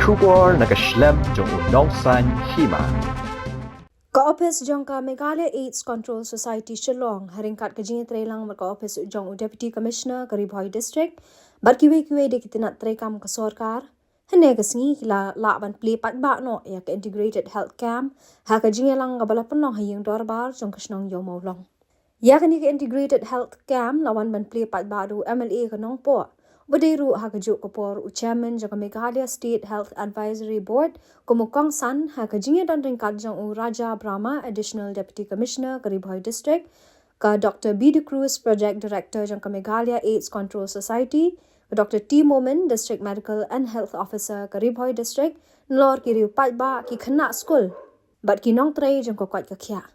Mayralborn nakaslem jong unongsan Hima. Ka-Office jong ka Meghalaya AIDS Control Society Shillong haringkat kajing trailang ka-Office jong Deputy Commissioner ka Bhoi District barkiwe-kiwe de kitinat trekam ka sorkar hene kasngi kila laban Plie Paidbah no ya ka Integrated Health Camp ha kajing lang ka bala penong hayang dorbar jong kasnong yo maulong ya kani ka Integrated Health Camp lawan ban Plie Paidbah du MLA ka nong po Badiru hakajuk kapor Chairman jaka Meghalaya State Health Advisory Board kumukong san hakajinge dan ringkat jang Raja Brahma Additional Deputy Commissioner ka Bhoi District ka Dr. B. De Cruz Project Director jaka Meghalaya AIDS Control Society ka Dr. T. Momin District Medical and Health Officer ka Bhoi District nlor ki Riu Paidbah ki khana school bat ki nong tray jang ko kwat ka khya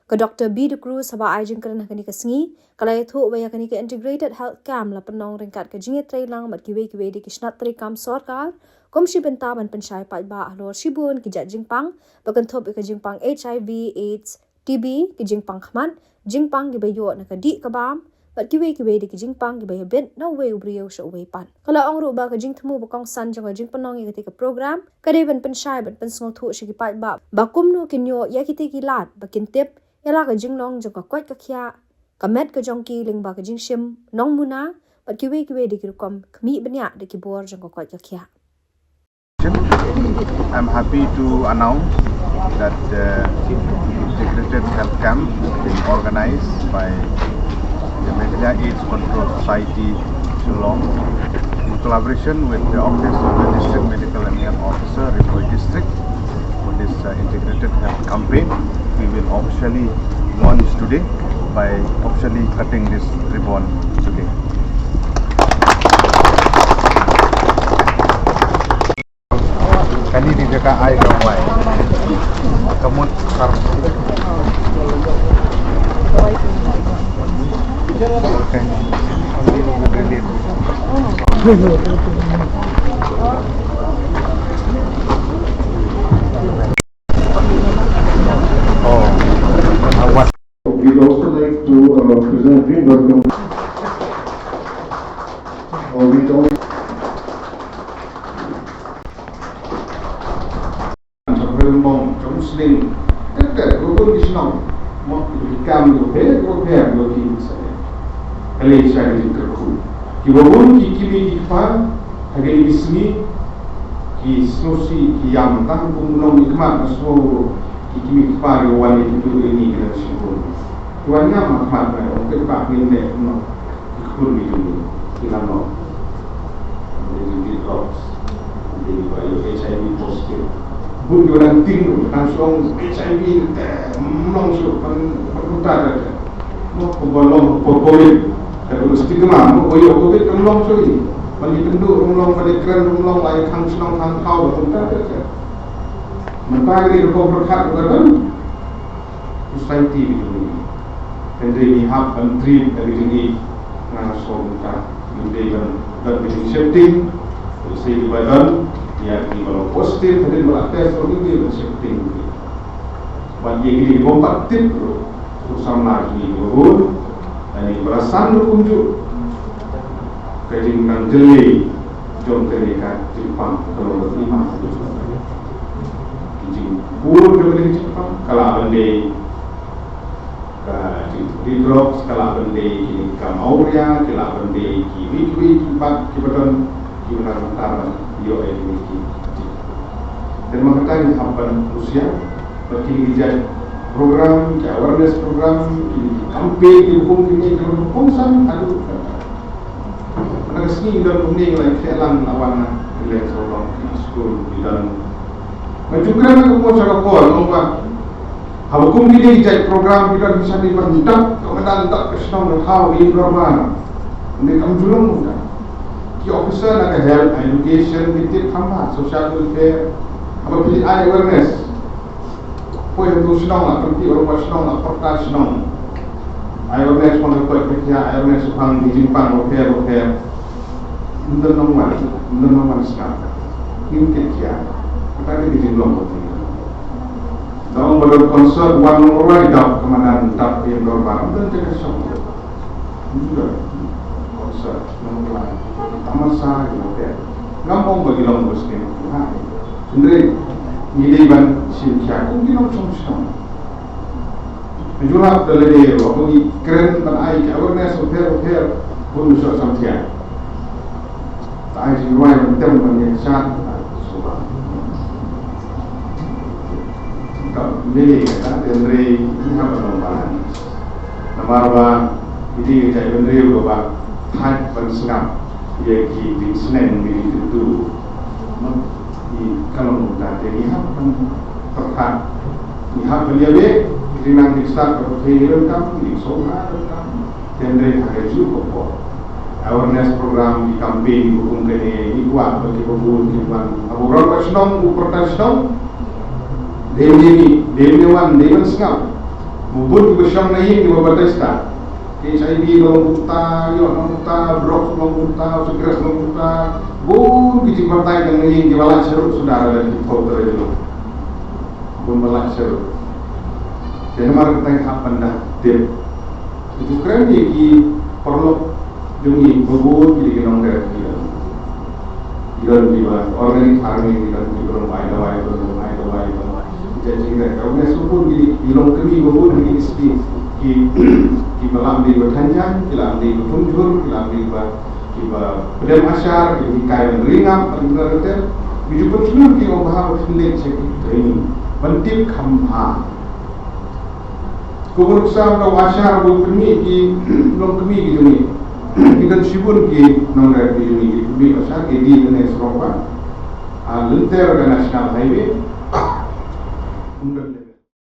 ka Dr. B. De Cruz haba ajing kerana kani kasngi kalaya thu baya kani ka Integrated Health Camp la penong ringkat ka jinge tray lang mat kiwe-kiwe di kisnat tray kam sorkar kom si bentaban pensyai Paidbah ahlor sibun ki jingpang bakan thop ka jingpang HIV AIDS TB ki jingpang khman jingpang gi bayo na ka di ka bam bat kiwe-kiwe di ki jingpang gi bayo ben no way ubrio sho way pan kala ong ru ba ka jing thmu bakong san jang jing penong gi ka program ka de ban pensyai ban pensong thu shi ki Paidbah bakum nu kinyo ya ki te ki lat bakin tip yala ka jing long jong ka kwat ka khya ka met ka jong ki ling ba ka jing shim nong muna bat kiwe-kiwe di ki kom khmi benya de ki bor jong ka kwat ka khya. I'm happy to announce that the Integrated Health Camp has been organized by the Meghalaya AIDS Control Society Shillong in collaboration with the Office of the District Medical and Health Officer, Bhoi District, for this Integrated Health Campaign. We will officially launch today by officially cutting this ribbon today. Kali di dekat air gawai, kemud kar. We'd also like to present green welcome. We don't trong sling tất cả các quốc gia nào một cái cam của thế có thể được thì sẽ lấy ra cái thực khu thì bộ vốn chỉ bị phá hay cái sini thì sosi thì yam tăng cũng nông như thế mà số thì bị phá cáiวันนี้itu ini kita sebut tuannya mahal lah untuk bagi ni no ikut itu kita no ini drugs ini HIV positif bukan orang tinggal langsung HIV langsung berputar mau kebolong COVID kalau stigma mau COVID kan langsung ini balik penduduk langsung balik keren langsung lain kang senang kang kau berputar saja mentah ini kau berkat berkan society ini dan ini hab dan dream dari ini langsung kita menjadikan dan menjadi setting saya dibayar ya di kalau positif ada melakukan sesuatu ini setting bagi ini kompatib bersama lagi urut dan ini perasaan berkunjung kejadian jeli jom terdekat Jepang kalau berlima kejadian pur dari Jepang kalau benda di drugs kalau benda di kamauria kalau benda di wiki kibadan gimana antara ini dan makanya hampan usia bagi dijad program awareness program campaign di hukum ini kongsan aduh pada sini dan unik lagi kelang lawan relax orang di school di dalam menunjukkan aku cara kau lomba hukum ini dijad program kita bisa dipermudah kemudian tak kesenang how in normal ini kamu julung the officer like health, education, titip sama, social welfare, apa pilih awareness. Kau yang tu senang lah, pergi orang senang lah, perkara senang. Awareness pun dapat kerja, awareness pun di Jepang, welfare. Benda normal sekarang. Ini kerja, kita ni di Jepang. Dalam pada konsert one orang dah kemana tak yang normal, benda kerja semua. Juga konsert normal. Masa gitu ya, gampang bagi orang miskin. Sendiri miliban sintia kung ginom song. Menjual dalam dia, bagi keren dan air awareness hotel pun susah sampai. Tak ada ruang mentem banyak syarat semua. Kalau milih kata dari ini apa namanya? Nama ini saya beri bahwa hak bersengap ia di Senin di itu. Kalau mudah jadi apa perhak, ini hak beliau Rinang diksak berkhiran kami, disohar kami, dan dari hari juga awareness program di kampanye hukum kene ikuat bagi pembun kiman abu ron senong upertan senong dewan sengap mubun bersama naik di babatesta saya di lombuta brok lombuta segera lombuta bun di partai yang naik di balak serut saudara dan di kota itu bun balak serut dan mari kita apa dah dia itu keren dia ki perlu demi berbun jadi kita nongkrong di orang farming di dalam Paidbah jadi kita kalau sebut di nongkrong berbun di sini ki malam di bertanjang kita ambil bertunjur kita ambil pedang asyar di kain ringam benar betul biju pun ki orang bahasa Finland seperti ini mentip kamha Kau bersama kau asyar berkemi di long kemi gitu ni. Kita sibuk di nongkrong di sini di kemi asyar di mana Seropa. Lentera nasional highway.